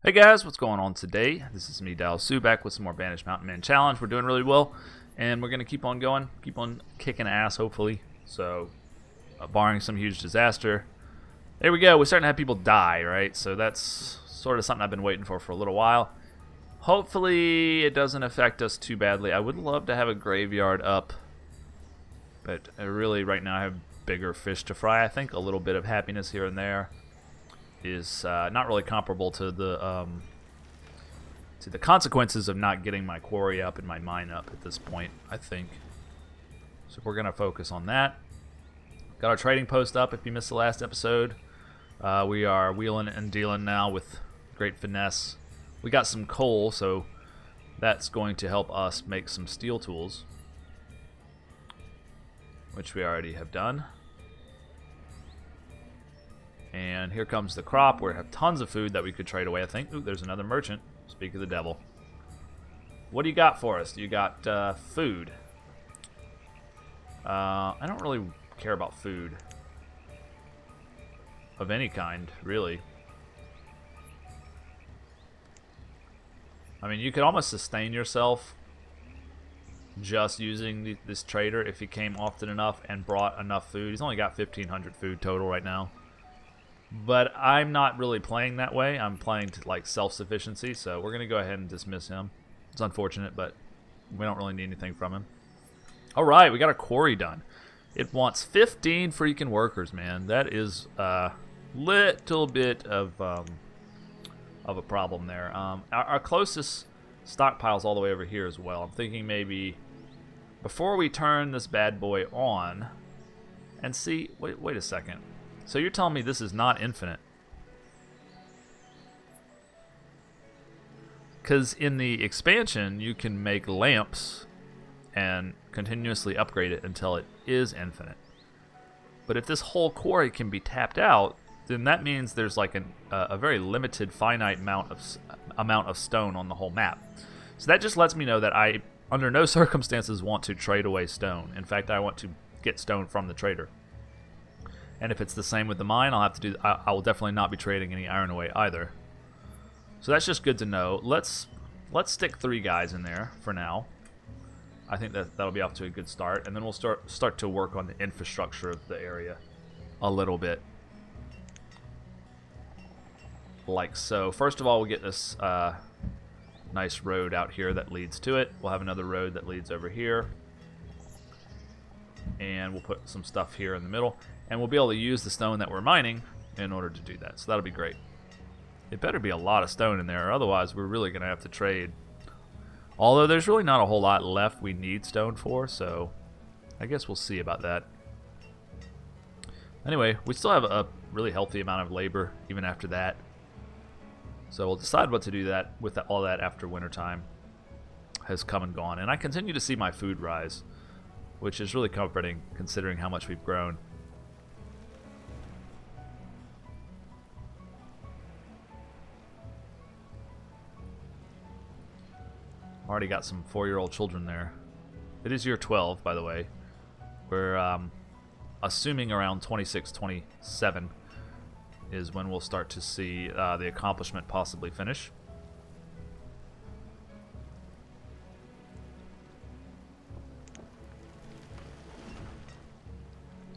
Hey guys, what's going on today? This is me, Dal Sue, back with some more Banished Mountain Man Challenge. We're doing really well, and we're going to keep on going, keep on kicking ass, hopefully. So, barring some huge disaster. There we go, we're starting to have people die, right? So that's sort of something I've been waiting for a little while. Hopefully it doesn't affect us too badly. I would love to have a graveyard up, but really right now I have bigger fish to fry. I think a little bit of happiness here and there is not really comparable to the consequences of not getting my quarry up and my mine up at this point, I think. So we're gonna focus on that. Got our trading post up. If you missed the last episode, we are wheeling and dealing now with great finesse. We got some coal, so that's going to help us make some steel tools, which we already have done. And here comes the crop. We have tons of food that we could trade away, I think. Ooh, there's another merchant. Speak of the devil. What do you got for us? You got food. I don't really care about food of any kind, really. I mean, you could almost sustain yourself just using this trader if he came often enough and brought enough food. He's only got 1,500 food total right now. But I'm not really playing that way. I'm playing to like self-sufficiency, so we're going to go ahead and dismiss him. It's unfortunate, but we don't really need anything from him. Alright, we got a quarry done. It wants 15 freaking workers, man. That is a little bit of a problem there. Our closest stockpile's all the way over here as well. I'm thinking maybe before we turn this bad boy on and see... Wait a second. So you're telling me this is not infinite? Because in the expansion, you can make lamps and continuously upgrade it until it is infinite. But if this whole quarry can be tapped out, then that means there's like a very limited, finite amount of stone on the whole map. So that just lets me know that I, under no circumstances, want to trade away stone. In fact, I want to get stone from the trader. And if it's the same with the mine, I'll have to do. I will definitely not be trading any iron away either. So that's just good to know. Let's stick 3 guys in there for now. I think that'll be off to a good start, and then we'll start to work on the infrastructure of the area a little bit, like so. First of all, we'll get this nice road out here that leads to it. We'll have another road that leads over here, and we'll put some stuff here in the middle. And we'll be able to use the stone that we're mining in order to do that. So that'll be great. It better be a lot of stone in there, otherwise we're really going to have to trade. Although there's really not a whole lot left we need stone for, so I guess we'll see about that. Anyway, we still have a really healthy amount of labor even after that. So we'll decide what to do that with all that after wintertime has come and gone. And I continue to see my food rise, which is really comforting considering how much we've grown. Already got some 4-year-old children there. It is year 12, by the way. We're assuming around 26, 27 is when we'll start to see the accomplishment possibly finish.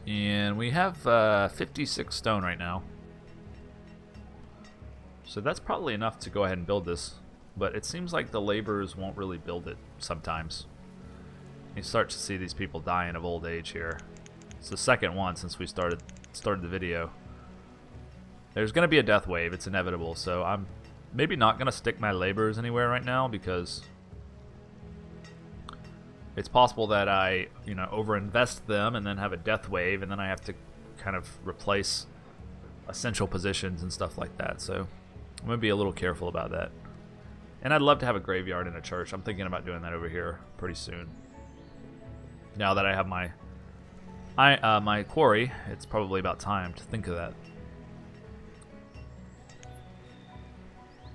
And we have 56 stone right now. So that's probably enough to go ahead and build this. But it seems like the laborers won't really build it sometimes. You start to see these people dying of old age here. It's the second one since we started the video. There's going to be a death wave. It's inevitable. So I'm maybe not going to stick my laborers anywhere right now because it's possible that I, overinvest them and then have a death wave, and then I have to kind of replace essential positions and stuff like that. So I'm going to be a little careful about that. And I'd love to have a graveyard and a church. I'm thinking about doing that over here pretty soon. Now that I have my quarry, it's probably about time to think of that.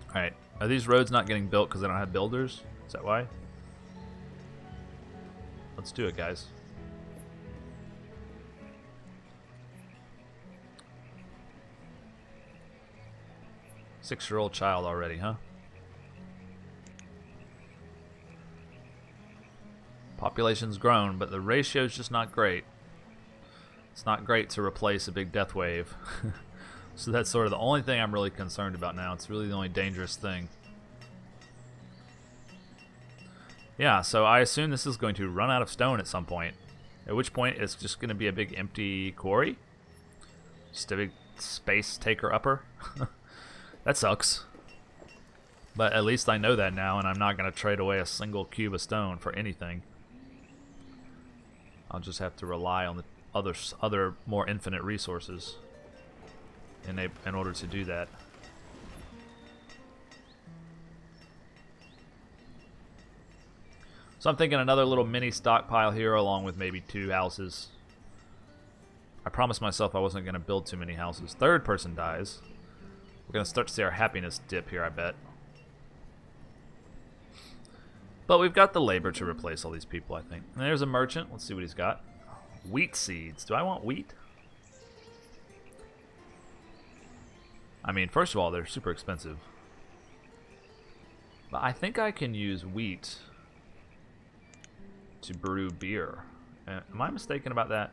Alright, are these roads not getting built because they don't have builders? Is that why? Let's do it, guys. 6-year-old child already, huh? Population's grown, but the ratio's just not great. It's not great to replace a big death wave. So that's sort of the only thing I'm really concerned about now. It's really the only dangerous thing. Yeah, so I assume this is going to run out of stone at some point. At which point it's just going to be a big empty quarry. Just a big space taker-upper. That sucks. But at least I know that now, and I'm not going to trade away a single cube of stone for anything. I'll just have to rely on the other more infinite resources in order to do that. So I'm thinking another little mini stockpile here, along with maybe 2 houses. I promised myself I wasn't going to build too many houses. Third person dies. We're going to start to see our happiness dip here, I bet. But we've got the labor to replace all these people, I think. And there's a merchant. Let's see what he's got. Wheat seeds. Do I want wheat? I mean, first of all, they're super expensive. But I think I can use wheat to brew beer. Am I mistaken about that?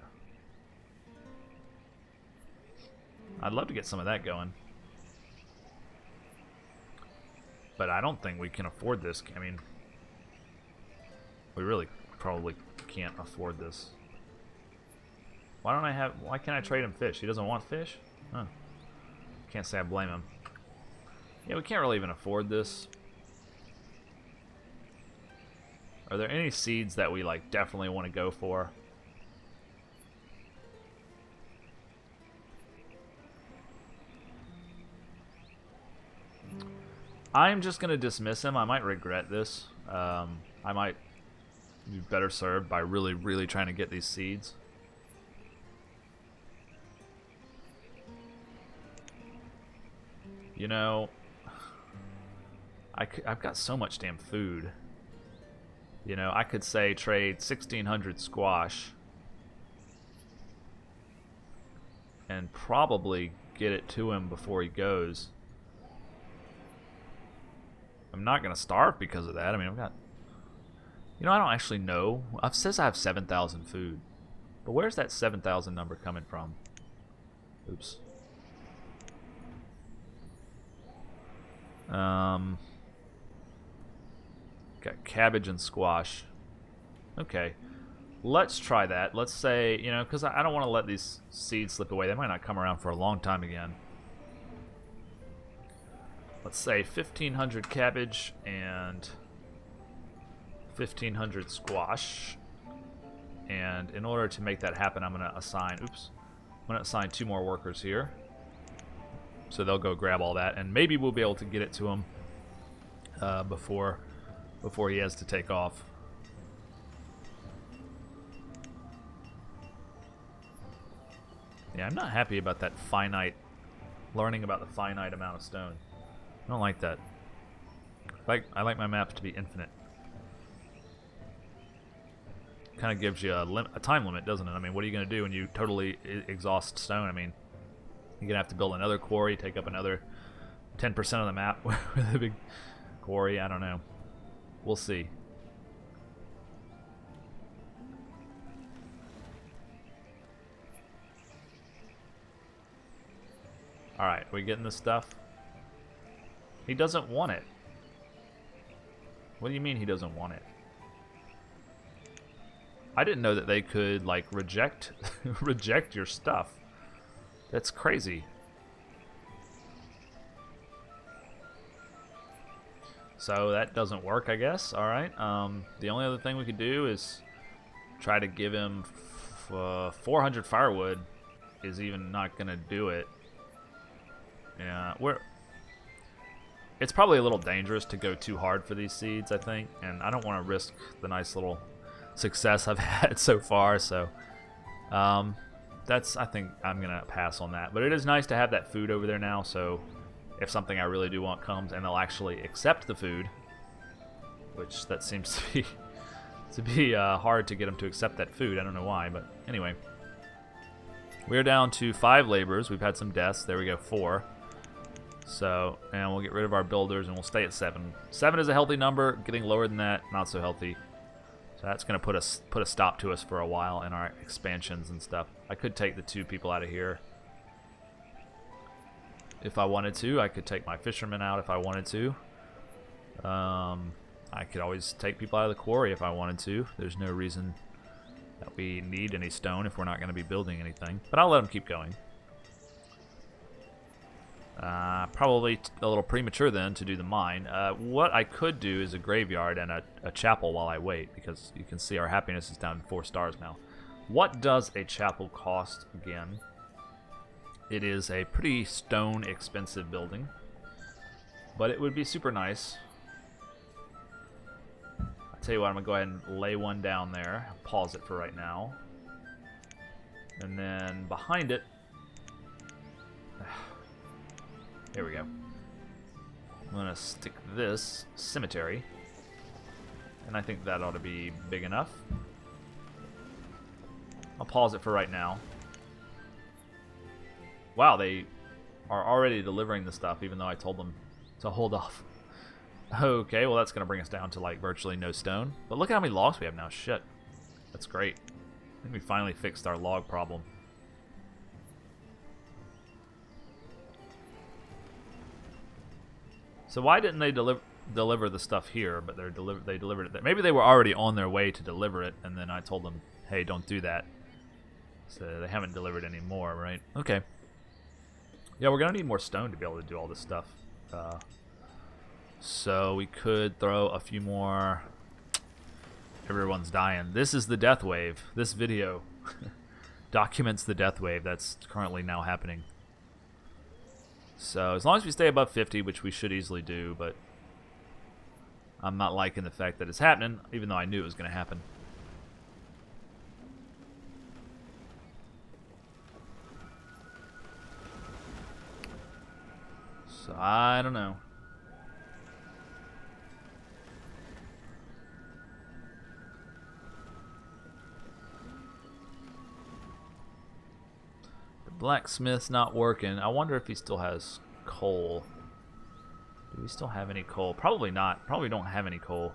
I'd love to get some of that going. But I don't think we can afford this. I mean, we really probably can't afford this. Why can't I trade him fish? He doesn't want fish? Huh. Can't say I blame him. Yeah, we can't really even afford this. Are there any seeds that we like definitely want to go for? I'm just going to dismiss him. I might regret this. I might be better served by really, really trying to get these seeds. You know, I've got so much damn food. You know, I could say trade 1,600 squash and probably get it to him before he goes. I'm not going to starve because of that. I mean, I've got... You know, I don't actually know. It says I have 7,000 food. But where's that 7,000 number coming from? Oops. Got cabbage and squash. Okay. Let's try that. Let's say, you know, because I don't want to let these seeds slip away. They might not come around for a long time again. Let's say 1,500 cabbage and 1,500 squash. And in order to make that happen, I'm going to assign... Oops. I'm going to assign 2 more workers here. So they'll go grab all that. And maybe we'll be able to get it to him before he has to take off. Yeah, I'm not happy about that finite... Learning about the finite amount of stone. I don't like that. I like my maps to be infinite. Kind of gives you a time limit, doesn't it? I mean, what are you going to do when you totally exhaust stone? I mean, you're going to have to build another quarry, take up another 10% of the map with a big quarry. I don't know. We'll see. Alright, we getting this stuff? He doesn't want it. What do you mean he doesn't want it? I didn't know that they could, like, reject your stuff. That's crazy. So that doesn't work, I guess. Alright. The only other thing we could do is try to give him 400 firewood is even not going to do it. Yeah, it's probably a little dangerous to go too hard for these seeds, I think, and I don't want to risk the nice little success I've had so far, so I think I'm going to pass on that. But it is nice to have that food over there now, so if something I really do want comes and they'll actually accept the food, which that seems to be hard to get them to accept that food. I don't know why, but anyway. We're down to 5 laborers. We've had some deaths. There we go, 4. So, and we'll get rid of our builders and we'll stay at 7. 7 is a healthy number. Getting lower than that, not so healthy. So that's going to put a stop to us for a while in our expansions and stuff. I could take the 2 people out of here if I wanted to. I could take my fishermen out if I wanted to. I could always take people out of the quarry if I wanted to. There's no reason that we need any stone if we're not going to be building anything. But I'll let them keep going. Probably a little premature then to do the mine. What I could do is a graveyard and a chapel while I wait, because you can see our happiness is down to 4 stars now. What does a chapel cost again? It is a pretty stone expensive building, but it would be super nice. I'll tell you what, I'm going to go ahead and lay one down there. Pause it for right now. And then behind it, here we go. I'm going to stick this cemetery. And I think that ought to be big enough. I'll pause it for right now. Wow, they are already delivering the stuff, even though I told them to hold off. Okay, well that's going to bring us down to like virtually no stone. But look at how many logs we have now. Shit. That's great. I think we finally fixed our log problem. So why didn't they deliver the stuff here, but they delivered it there? Maybe they were already on their way to deliver it, and then I told them, hey, don't do that. So they haven't delivered any more, right? Okay. Yeah, we're going to need more stone to be able to do all this stuff. So we could throw a few more... Everyone's dying. This is the death wave. This video documents the death wave that's currently now happening. So as long as we stay above 50, which we should easily do, but I'm not liking the fact that it's happening, even though I knew it was going to happen. So I don't know. Blacksmith's not working. I wonder if he still has coal. Do we still have any coal? Probably not. Probably don't have any coal.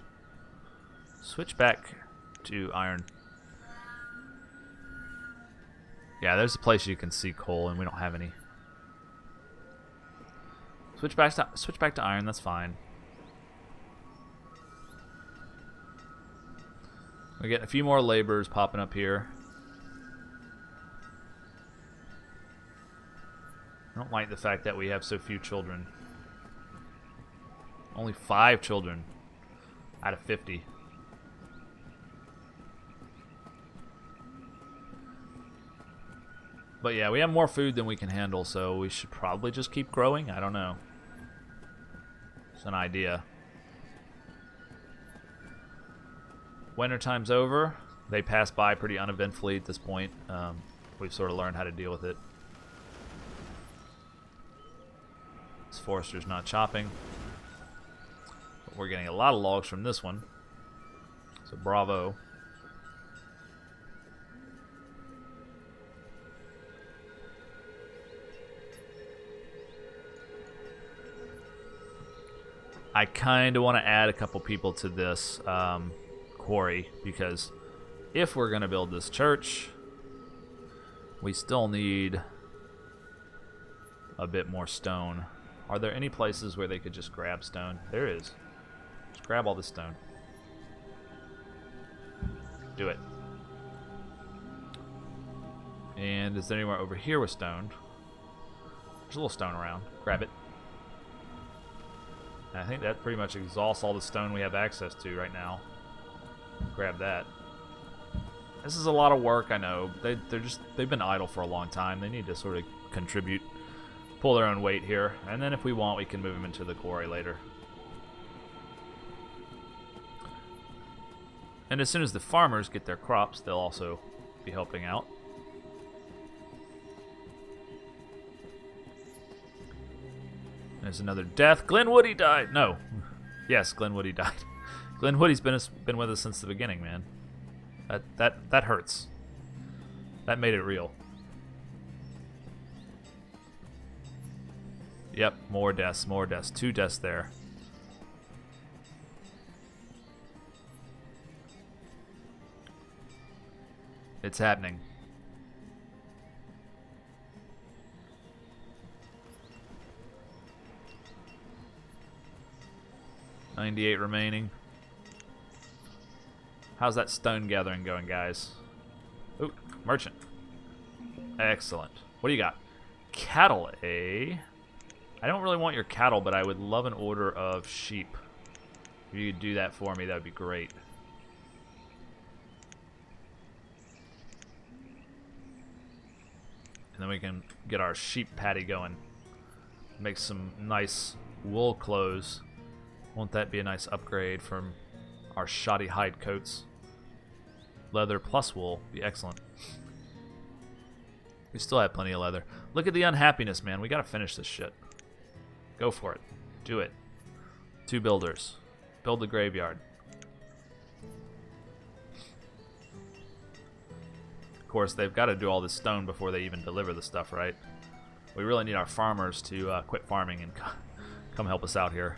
Switch back to iron. Yeah, there's a place you can see coal, and we don't have any. Switch back to iron. That's fine. We get a few more laborers popping up here. I don't like the fact that we have so few children. Only 5 children out of 50. But yeah, we have more food than we can handle, so we should probably just keep growing. I don't know. It's an idea. Wintertime's over. They pass by pretty uneventfully at this point. We've sort of learned how to deal with it. This forester's not chopping. But we're getting a lot of logs from this one. So bravo. I kind of want to add a couple people to this quarry, because if we're going to build this church, we still need a bit more stone. Are there any places where they could just grab stone? There is. Just grab all this stone. Do it. And is there anywhere over here with stone? There's a little stone around. Grab it. And I think that pretty much exhausts all the stone we have access to right now. Grab that. This is a lot of work, I know. They've been idle for a long time. They need to sort of contribute, pull their own weight here, and then if we want, we can move them into the quarry later. And as soon as the farmers get their crops, they'll also be helping out. There's another death. Glenwoody died. No. Yes, Glenwoody died. Glenwoody's been with us since the beginning, man. That hurts. That made it real. Yep, more deaths, more deaths. 2 deaths there. It's happening. $98 remaining. How's that stone gathering going, guys? Ooh, merchant. Excellent. What do you got? Cattle, eh? I don't really want your cattle, but I would love an order of sheep. If you could do that for me, that would be great. And then we can get our sheep patty going. Make some nice wool clothes. Won't that be a nice upgrade from our shoddy hide coats? Leather plus wool. Be excellent. We still have plenty of leather. Look at the unhappiness, man. We gotta finish this shit. Go for it. Do it. 2 builders. Build the graveyard. Of course, they've got to do all this stone before they even deliver the stuff, right? We really need our farmers to quit farming and come help us out here.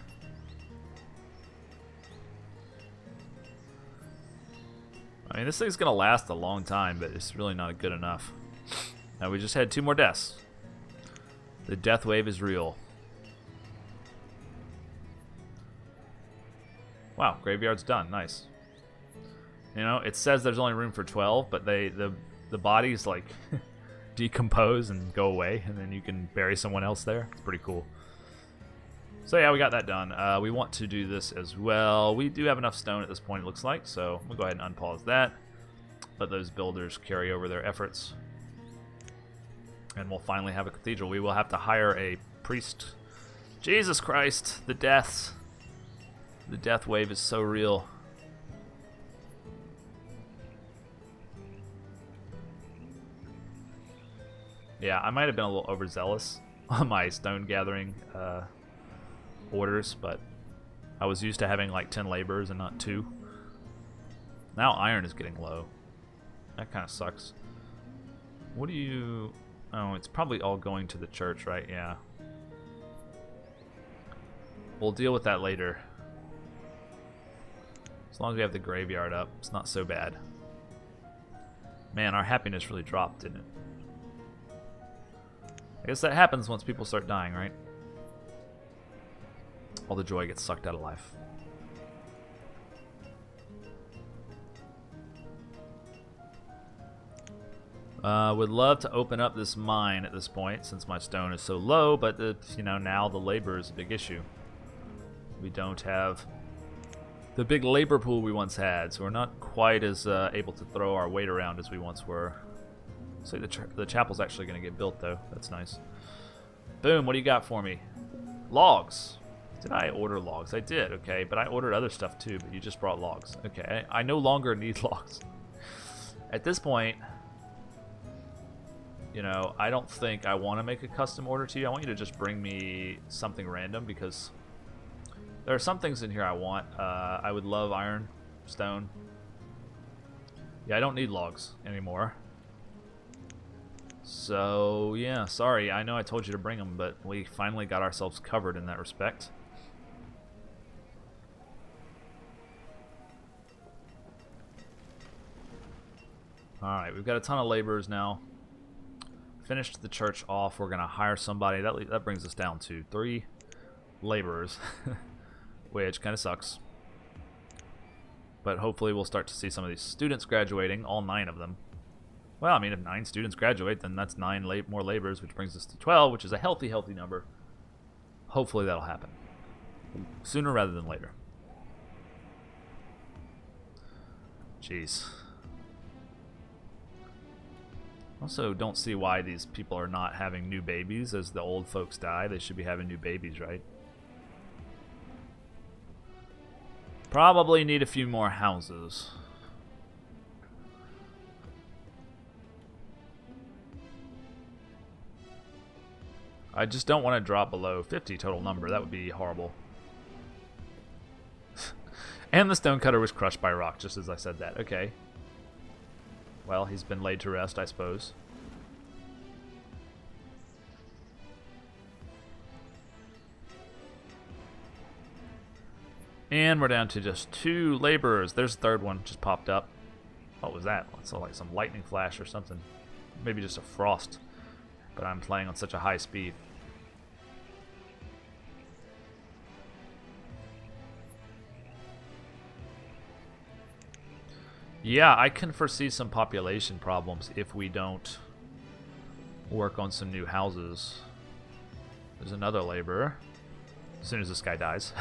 I mean, this thing's going to last a long time, but it's really not good enough. Now, we just had 2 more deaths. The death wave is real. Wow, graveyard's done. Nice. You know, it says there's only room for 12, but the bodies, like, decompose and go away, and then you can bury someone else there. It's pretty cool. So yeah, we got that done. We want to do this as well. We do have enough stone at this point, it looks like, so we'll go ahead and unpause that. Let those builders carry over their efforts. And we'll finally have a cathedral. We will have to hire a priest. Jesus Christ, the deaths. The death wave is so real. Yeah, I might have been a little overzealous on my stone gathering orders, but I was used to having like 10 laborers and not 2. Now iron is getting low. That kind of sucks. What do you... Oh, it's probably all going to the church, right? Yeah. We'll deal with that later. As long as we have the graveyard up, it's not so bad. Man, our happiness really dropped, didn't it? I guess that happens once people start dying, right? All the joy gets sucked out of life. Would love to open up this mine at this point since my stone is so low, but you know, now the labor is a big issue. We don't have the big labor pool we once had, so we're not quite as able to throw our weight around as we once were. So the chapel's actually going to get built, though. That's nice. Boom, what do you got for me? Logs. Did I order logs? I did, okay, but I ordered other stuff too, but you just brought logs. Okay, I no longer need logs. At this point, you know, I don't think I want to make a custom order to you. I want you to just bring me something random, because there are some things in here I want. I would love iron, stone. Yeah, I don't need logs anymore. So, yeah, sorry. I know I told you to bring them, but we finally got ourselves covered in that respect. Alright, we've got a ton of laborers now. Finished the church off. We're going to hire somebody. That brings us down to 3 laborers, which kind of sucks. But hopefully we'll start to see some of these students graduating, all 9 of them. Well, I mean, if 9 students graduate, then that's 9 more laborers, which brings us to 12, which is a healthy number. Hopefully that'll happen. Sooner rather than later. Jeez. Also, don't see why these people are not having new babies as the old folks die. They should be having new babies, right? Probably need a few more houses. I just don't want to drop below 50 total number. That would be horrible. And the stonecutter was crushed by rock, just as I said that. Okay. Well, he's been laid to rest, I suppose. And we're down to just 2 laborers. There's the third one just popped up. What was that? It's like some lightning flash or something. Maybe just a frost. But I'm playing on such a high speed. Yeah, I can foresee some population problems if we don't work on some new houses. There's another laborer. As soon as this guy dies.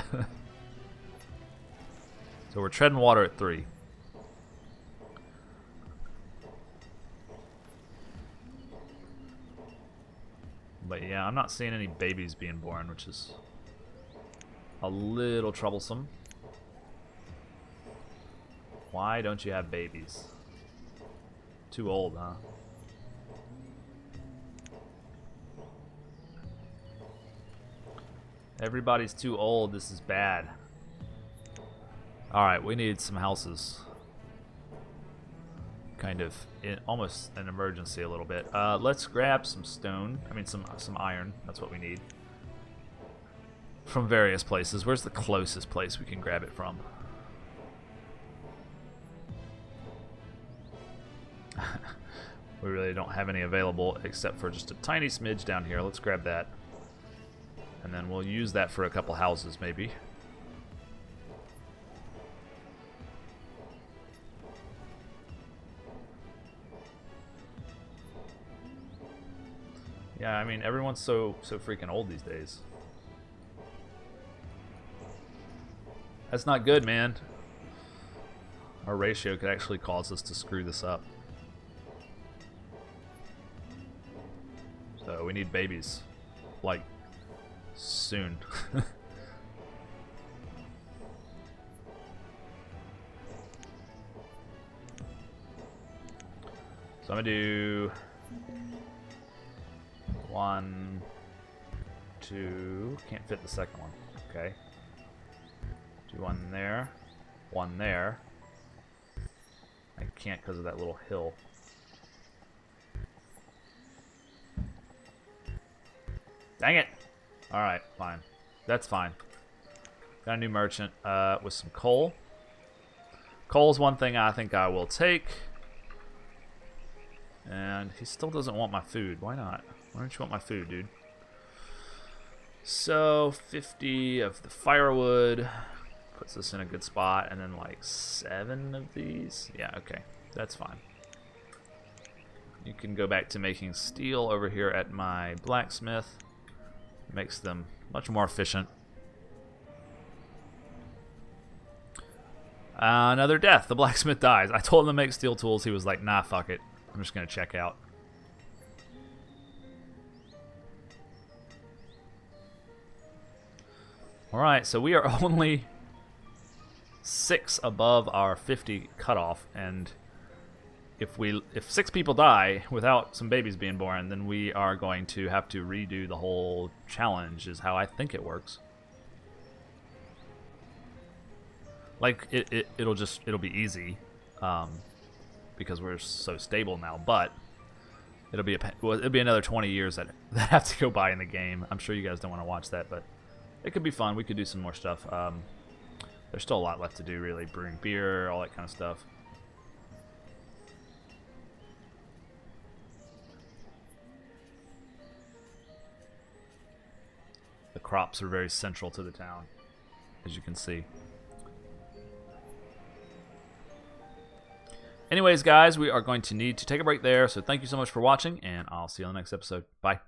So we're treading water at 3. But yeah, I'm not seeing any babies being born, which is a little troublesome. Why don't you have babies? Too old, huh? Everybody's too old. This is bad. Alright, we need some houses. Kind of almost an emergency a little bit. Let's grab some stone. I mean, some iron. That's what we need. From various places. Where's the closest place we can grab it from? We really don't have any available except for just a tiny smidge down here. Let's grab that. And then we'll use that for a couple houses, maybe. Yeah, I mean, everyone's so freaking old these days. That's not good, man. Our ratio could actually cause us to screw this up. So we need babies. Like, soon. So I'm gonna do 1, 2. Can't fit the second one. Okay. Do 1 there. 1 there. I can't because of that little hill. Dang it! Alright, fine. That's fine. Got a new merchant with some coal. Coal's one thing I think I will take. And he still doesn't want my food. Why not? Why don't you want my food, dude? So, 50 of the firewood. Puts us in a good spot. And then like 7 of these. Yeah, okay. That's fine. You can go back to making steel over here at my blacksmith. Makes them much more efficient. Another death. The blacksmith dies. I told him to make steel tools. He was like, nah, fuck it. I'm just going to check out. Alright, so we are only 6 above our 50 cutoff, and if 6 people die without some babies being born, then we are going to have to redo the whole challenge, is how I think it works. Like, it'll be easy, because we're so stable now, but it'll be another 20 years that have to go by in the game. I'm sure you guys don't want to watch that, but it could be fun. We could do some more stuff. There's still a lot left to do, really. Brewing beer, all that kind of stuff. The crops are very central to the town, as you can see. Anyways, guys, we are going to need to take a break there, so thank you so much for watching, and I'll see you on the next episode. Bye.